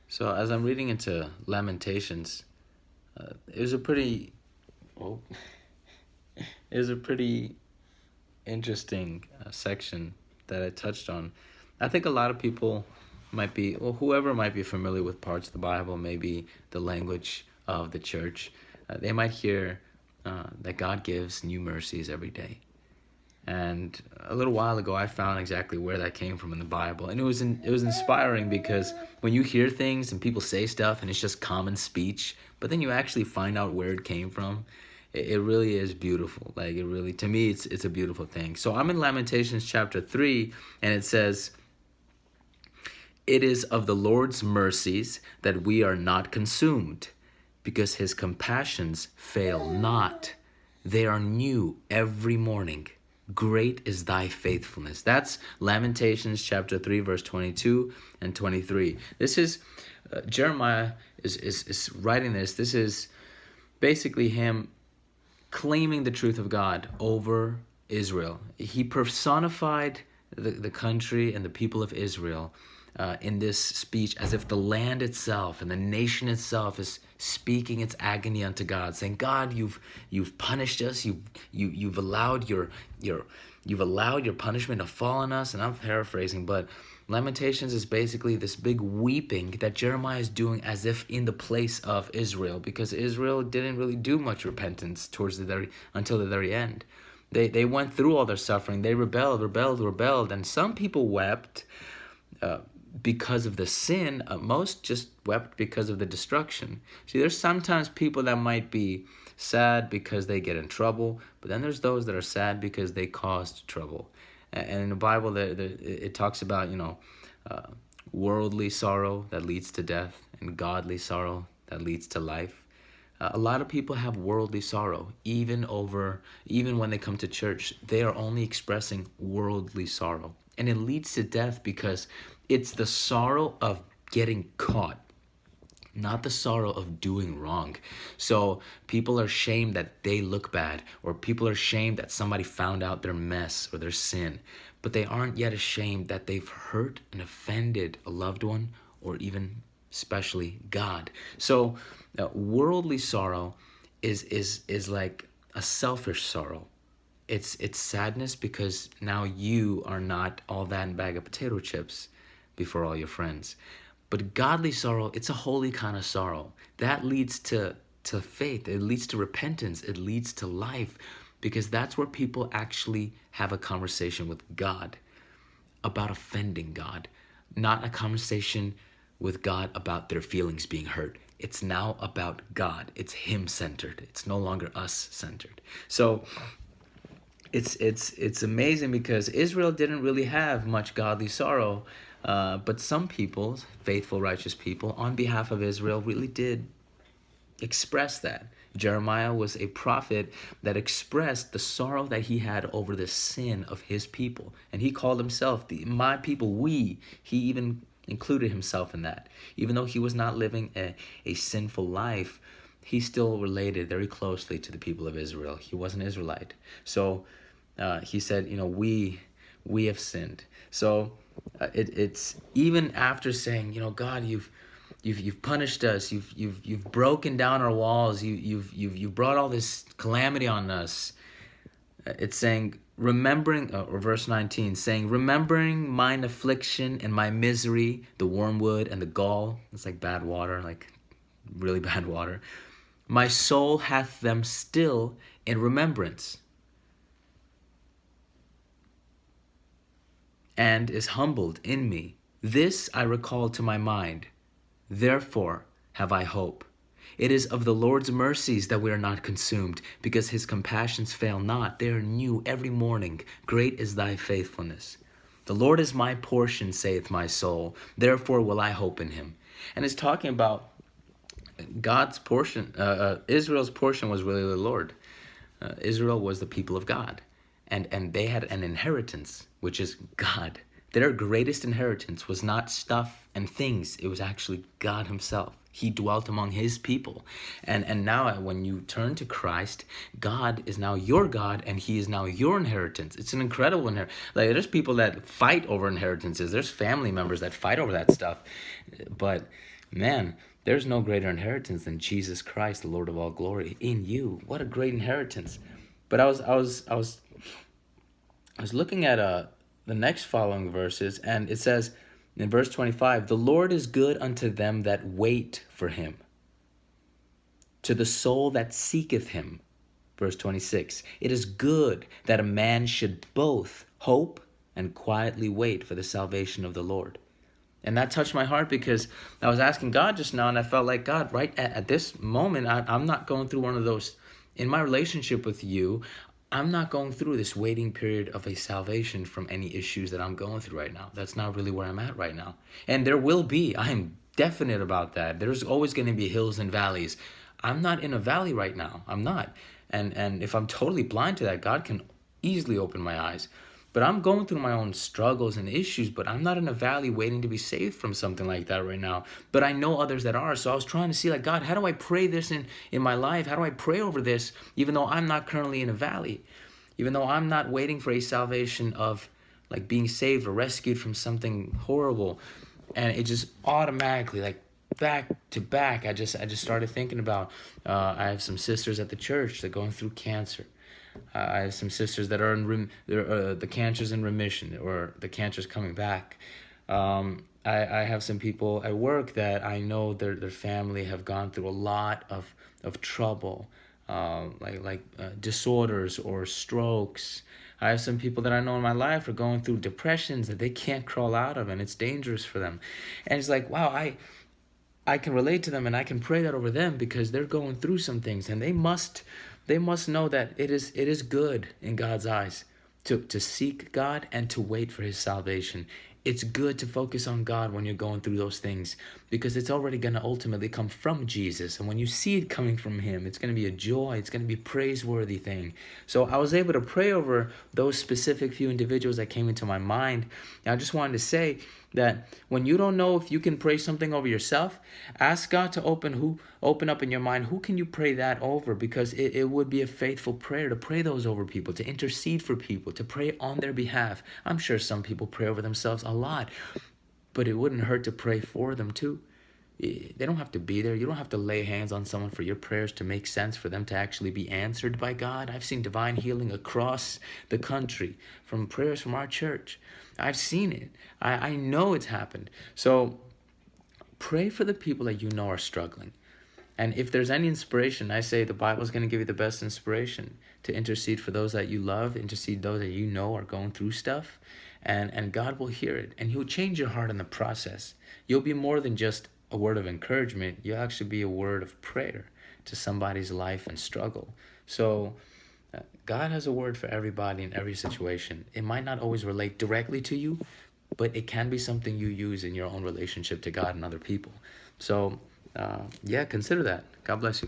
So as I'm reading into Lamentations, it was a pretty, oh, it was a pretty interesting section that I touched on. I think a lot of people might be, well, whoever might be familiar with parts of the Bible, maybe the language of the church, they might hear that God gives new mercies every day. And a little while ago, I found exactly where that came from in the Bible, and it was inspiring because when you hear things and people say stuff and it's just common speech, but then you actually find out where it came from, it really is beautiful. Like it really, to me, it's a beautiful thing. So I'm in Lamentations chapter 3, and it says, "It is of the Lord's mercies that we are not consumed, because his compassions fail not. They are new every morning. Great is thy faithfulness." That's Lamentations chapter 3, verse 22 and 23. This is Jeremiah is writing this. This is basically him claiming the truth of God over Israel. He personified the country and the people of Israel in this speech as if the land itself and the nation itself is speaking its agony unto God, saying, "God, you've punished us. You've allowed you've allowed your punishment to fall on us." And I'm paraphrasing, but Lamentations is basically this big weeping that Jeremiah is doing as if in the place of Israel, because Israel didn't really do much repentance towards until the very end. They went through all their suffering. They rebelled, and some people wept uh, because of the sin. Most just wept because of the destruction. See, there's sometimes people that might be sad because they get in trouble, but then there's those that are sad because they caused trouble. And in the Bible, it talks about, uh, worldly sorrow that leads to death and godly sorrow that leads to life. A lot of people have worldly sorrow, even when they come to church, they are only expressing worldly sorrow. And it leads to death because it's the sorrow of getting caught, not the sorrow of doing wrong. So people are shamed that they look bad, or people are shamed that somebody found out their mess or their sin, but they aren't yet ashamed that they've hurt and offended a loved one, or even especially God. So worldly sorrow is like a selfish sorrow. It's sadness because now you are not all that in a bag of potato chips before all your friends. But godly sorrow, it's a holy kind of sorrow. That leads to faith. It leads to repentance. It leads to life, because that's where people actually have a conversation with God about offending God, not a conversation with God about their feelings being hurt. It's now about God. It's him centered. It's no longer us centered. So it's amazing because Israel didn't really have much godly sorrow, but some people, faithful, righteous people, on behalf of Israel, really did express that. Jeremiah was a prophet that expressed the sorrow that he had over the sin of his people, and he called himself my people. He even included himself in that, even though he was not living a sinful life. He still related very closely to the people of Israel. He was an Israelite. So he said, we have sinned. So it's even after saying, God, you've punished us. You've broken down our walls. You've brought all this calamity on us. It's saying, remembering, or verse 19, saying, remembering mine affliction and my misery, the wormwood and the gall. It's like bad water, like really bad water. My soul hath them still in remembrance, and is humbled in me. This I recall to my mind. Therefore have I hope. It is of the Lord's mercies that we are not consumed, because his compassions fail not. They are new every morning. Great is thy faithfulness. The Lord is my portion, saith my soul. Therefore will I hope in him. And it's talking about God's portion. Israel's portion was really the Lord. Israel was the people of God. And they had an inheritance, which is God. Their greatest inheritance was not stuff and things. It was actually God himself. He dwelt among his people. And now when you turn to Christ, God is now your God, and he is now your inheritance. It's an incredible inheritance. Like, there's people that fight over inheritances. There's family members that fight over that stuff. But Man, there's no greater inheritance than Jesus Christ, the Lord of all glory, in you. What a great inheritance! But I was looking at the next following verses, and it says in verse 25, "The Lord is good unto them that wait for him, to the soul that seeketh him." Verse 26, "It is good that a man should both hope and quietly wait for the salvation of the Lord." And that touched my heart because I was asking God just now, and I felt like, God, right at this moment, I'm not going through one of those. In my relationship with you, I'm not going through this waiting period of a salvation from any issues that I'm going through right now. That's not really where I'm at right now. And there will be, I'm definite about that. There's always going to be hills and valleys. I'm not in a valley right now. I'm not. And if I'm totally blind to that, God can easily open my eyes. But I'm going through my own struggles and issues, but I'm not in a valley waiting to be saved from something like that right now. But I know others that are. So I was trying to see, like, God, how do I pray this in my life? How do I pray over this, even though I'm not currently in a valley? Even though I'm not waiting for a salvation of, like, being saved or rescued from something horrible. And it just automatically, like, back to back, I just started thinking about, I have some sisters at the church that are going through cancer. I have some sisters that are the cancer's in remission, or the cancer's coming back. I have some people at work that I know their family have gone through a lot of trouble, disorders or strokes. I have some people that I know in my life are going through depressions that they can't crawl out of, and it's dangerous for them. And it's like, wow, I can relate to them, and I can pray that over them because they're going through some things, and they must know that it is good in God's eyes to seek God and to wait for his salvation. It's good to focus on God when you're going through those things because it's already going to ultimately come from Jesus. And when you see it coming from him, it's going to be a joy. It's going to be a praiseworthy thing. So I was able to pray over those specific few individuals that came into my mind. And I just wanted to say that when you don't know if you can pray something over yourself, ask God to open up in your mind, who can you pray that over? Because it would be a faithful prayer to pray those over people, to intercede for people, to pray on their behalf. I'm sure some people pray over themselves a lot, but it wouldn't hurt to pray for them too. They don't have to be there. You don't have to lay hands on someone for your prayers to make sense, for them to actually be answered by God. I've seen divine healing across the country from prayers from our church. I've seen it. I know it's happened. So pray for the people that you know are struggling. And if there's any inspiration, I say the Bible's going to give you the best inspiration to intercede for those that you love, intercede those that you know are going through stuff, and God will hear it, and he'll change your heart in the process. You'll be more than just a word of encouragement. You'll actually be a word of prayer to somebody's life and struggle. So God has a word for everybody in every situation. It might not always relate directly to you, but it can be something you use in your own relationship to God and other people. So, consider that. God bless you.